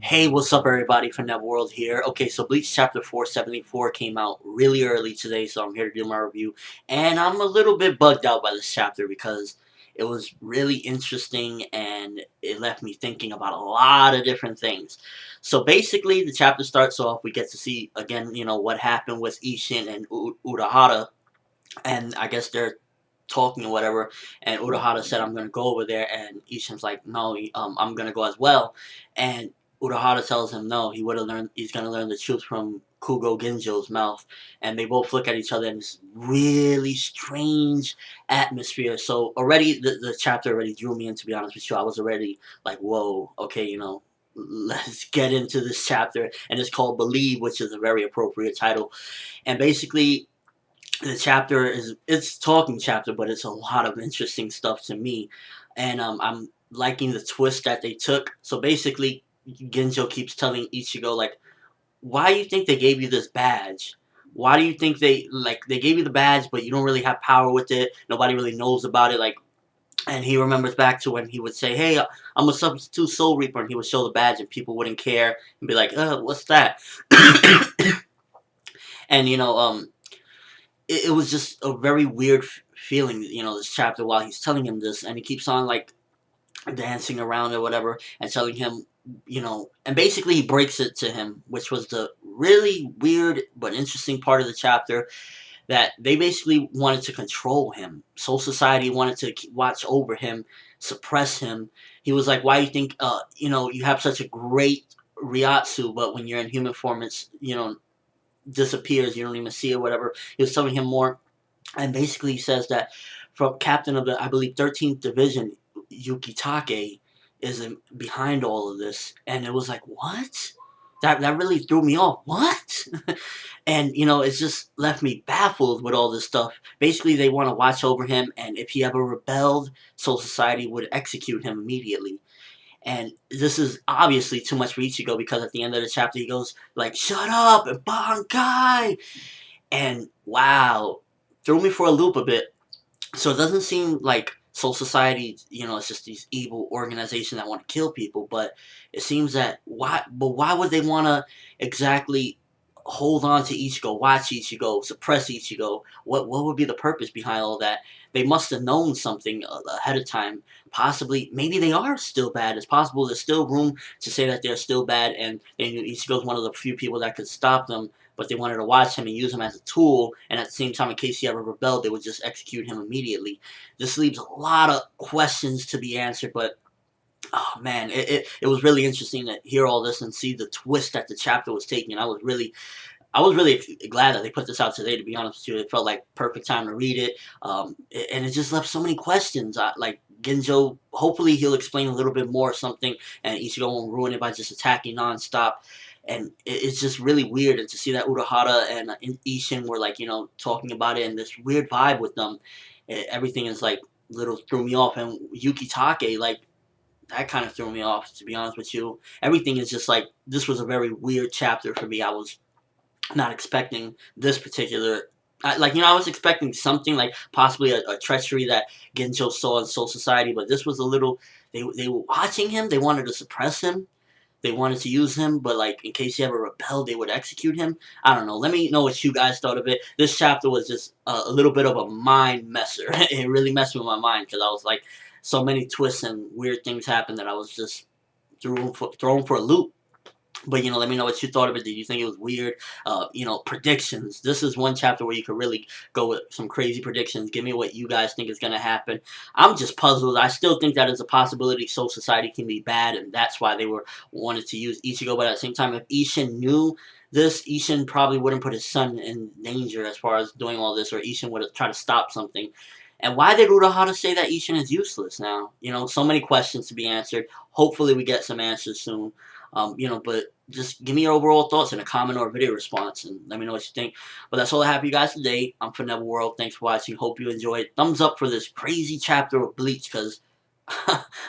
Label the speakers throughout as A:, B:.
A: Hey, what's up, everybody? ForneverWorld here. Okay, so Bleach Chapter 474 came out really early today, so I'm here to do my review. And I'm a little bit bugged out by this chapter because it was really interesting and it left me thinking about a lot of different things. So basically, the chapter starts off, we get to see, again, what happened with Ishin and Urahara. And I guess they're talking or whatever, and Urahara said, I'm gonna go over there, and Ishin's like, no, I'm gonna go as well, and Urahara tells him no, he's gonna learn the truth from Kugo Ginjo's mouth, and they both look at each other in this really strange atmosphere. So already, the chapter already drew me in, to be honest with you. I was already like, whoa, okay, let's get into this chapter, and it's called Believe, which is a very appropriate title, and basically the chapter it's talking chapter, but it's a lot of interesting stuff to me, and I'm liking the twist that they took. So basically, Genjo keeps telling Ichigo like, "Why do you think they gave you this badge? Why do you think they gave you the badge, but you don't really have power with it? Nobody really knows about it." Like, and he remembers back to when he would say, "Hey, I'm a substitute Soul Reaper," and he would show the badge, and people wouldn't care and be like, what's that?" And it was just a very weird feeling, this chapter while he's telling him this, and he keeps on like dancing around or whatever, and telling him, and basically he breaks it to him, which was the really weird but interesting part of the chapter, that they basically wanted to control him. Soul Society wanted to watch over him, suppress him. He was like, "Why do you think, you have such a great Ryatsu, but when you're in human form, it's, disappears, you don't even see it, whatever." He was telling him more, and basically he says that from captain of the, I believe, 13th Division, Yukitake is behind all of this, and it was like, what? That really threw me off. What? And it's just left me baffled with all this stuff. Basically, they want to watch over him, and if he ever rebelled, Soul Society would execute him immediately. And this is obviously too much for Ichigo, because at the end of the chapter he goes like, "Shut up!" and "Bankai!" And wow, threw me for a loop a bit. So it doesn't seem like Soul Society, it's just these evil organizations that want to kill people, but it seems that why would they want to exactly hold on to Ichigo, watch Ichigo, suppress Ichigo? What would be the purpose behind all that? They must have known something ahead of time. Possibly, maybe they are still bad. It's possible there's still room to say that they're still bad, and they knew Ichigo's one of the few people that could stop them, but they wanted to watch him and use him as a tool, and at the same time, in case he ever rebelled, they would just execute him immediately. This leaves a lot of questions to be answered, but oh man, it was really interesting to hear all this and see the twist that the chapter was taking. I was really glad that they put this out today, to be honest with you. It felt like perfect time to read it. And it just left so many questions. Like Genjo, hopefully he'll explain a little bit more or something, and Ichigo won't ruin it by just attacking nonstop. And it's just really weird, and to see that Urahara and Ishin were like, talking about it, and this weird vibe with them. Everything is like little threw me off, and Yukitake, like, that kind of threw me off, to be honest with you. Everything is just like, this was a very weird chapter for me. I was not expecting this particular. I was expecting something like possibly a treachery that Genjo saw in Soul Society, but this was a little. They were watching him. They wanted to suppress him. They wanted to use him, but like in case he ever rebelled, they would execute him. I don't know. Let me know what you guys thought of it. This chapter was just a little bit of a mind messer. It really messed with my mind, because I was like, so many twists and weird things happened that I was just thrown for a loop. But let me know what you thought of it. Did you think it was weird? Predictions. This is one chapter where you could really go with some crazy predictions. Give me what you guys think is going to happen. I'm just puzzled. I still think that is a possibility. Soul Society can be bad, and that's why they wanted to use Ichigo. But at the same time, if Ishin knew this, Ishin probably wouldn't put his son in danger as far as doing all this, or Ishin would try to stop something. And why did Urahara say that Ishin is useless now? So many questions to be answered. Hopefully we get some answers soon. But just give me your overall thoughts in a comment or a video response, and let me know what you think. But that's all I have for you guys today. I'm ForneverWorld. Thanks for watching. Hope you enjoyed. Thumbs up for this crazy chapter of Bleach, because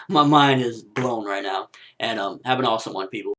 A: my mind is blown right now. And have an awesome one, people.